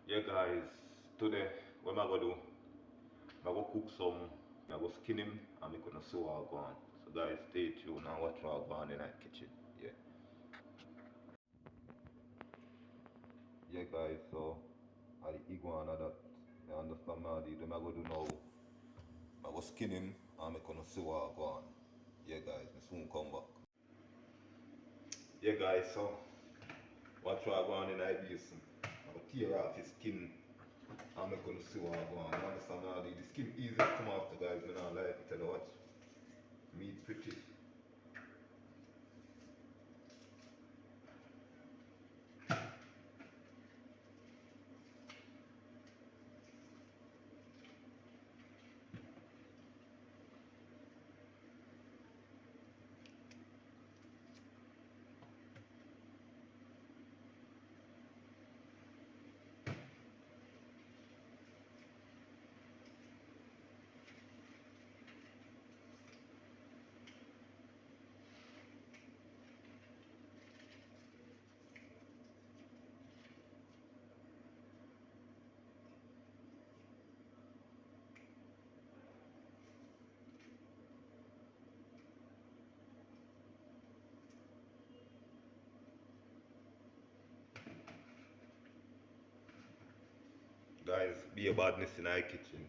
Yeah guys, today what am I gonna do? I'm gonna cook some, I'm gonna skin him and I'm gonna sew all go on. So guys stay tuned and watch what go on in the kitchen. Yeah. Yeah guys, so I the iguana that I understand now the them I go do now. I go skin him and I'm gonna sew all go on. Yeah guys, I soon come back. Yeah guys, so watch what go on in the basin. I'm gonna tear off his skin. I'm not gonna see what I want. You understand now? The skin easy to come off the guys, when I like it. Tell you what, meat pretty. Guys, be a badness in our kitchen.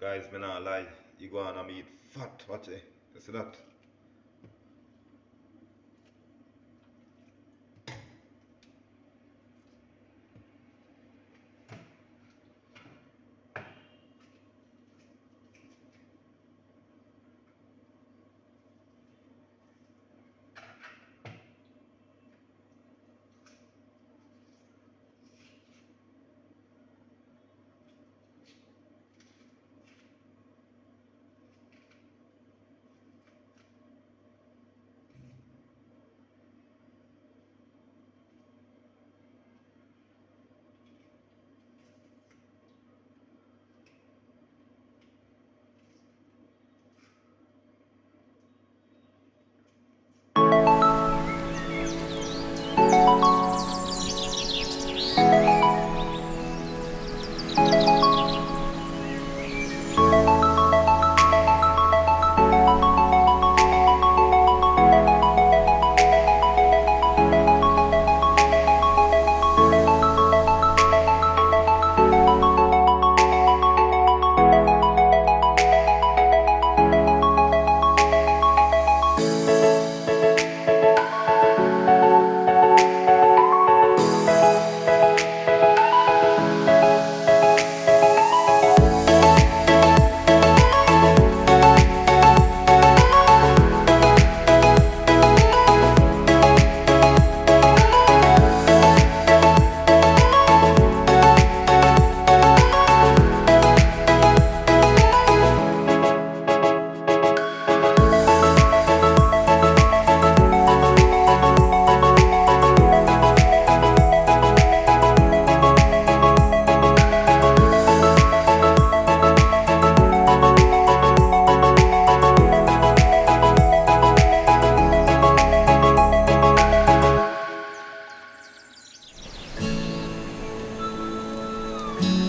Guys, me not lie. You go on and meat fat. Watch it. You see that?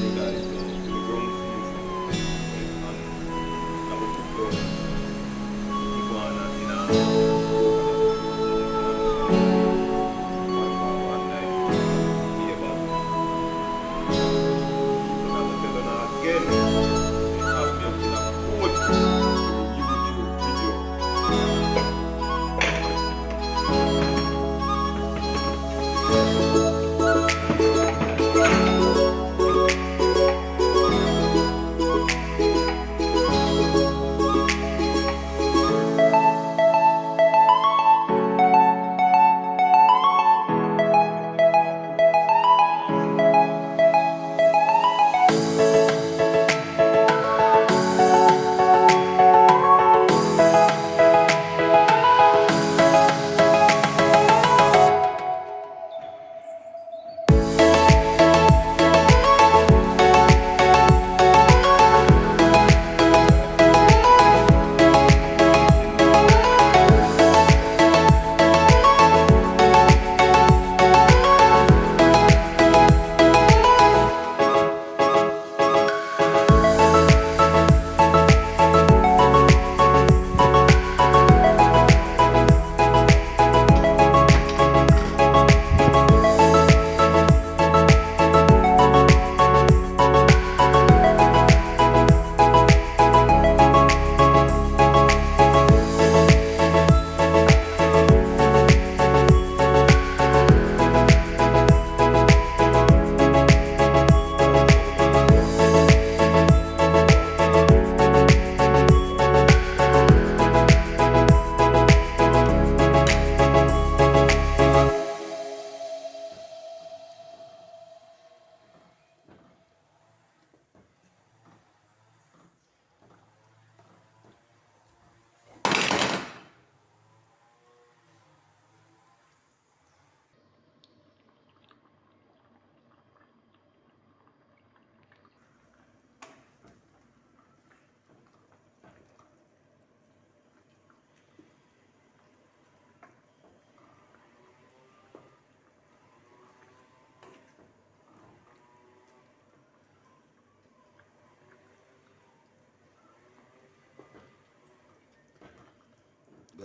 Yeah guys, so to the ground season. And I will cook the iguana in a one night. Be a badness. So I'm gonna tell you now again. They have me up in a good YouTube video.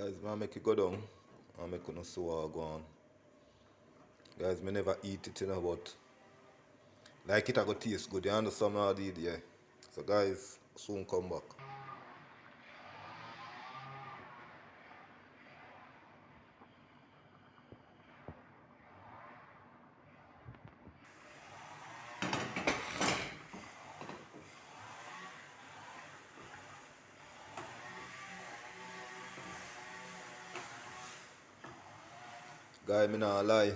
Guys, I make it go down. I make it see what go on. Guys, me never eat it, but like it I go taste good. You understand what I did, yeah. So guys, soon come back. Guys, me not lie.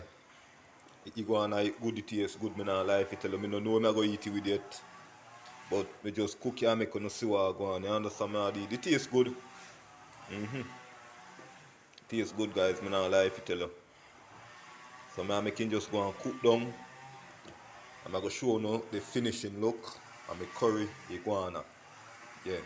The iguana good, it tastes good, me not lie if you tell you. Me no know me I go eat it with it. But we just cook it and make you see what go on. You understand what I did? It tastes good. Tastes good, guys, me not lie if you tell you. So me I make him just go and cook down. I'm going to show you the finishing look and my curry iguana. Yeah.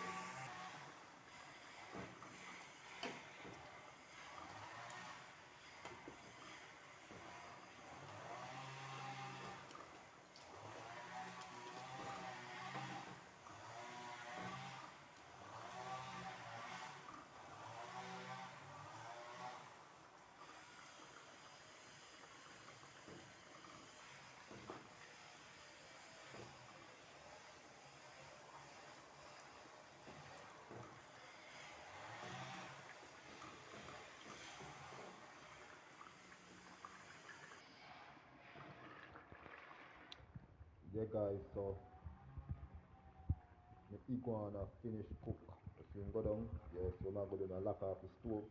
Yeah, guys, so the iguana finished cook. If you go down, yeah, so now go down and lock off the stove.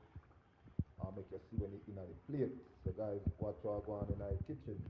I'll make you see when it in the plate. So guys, watch what go on in the kitchen.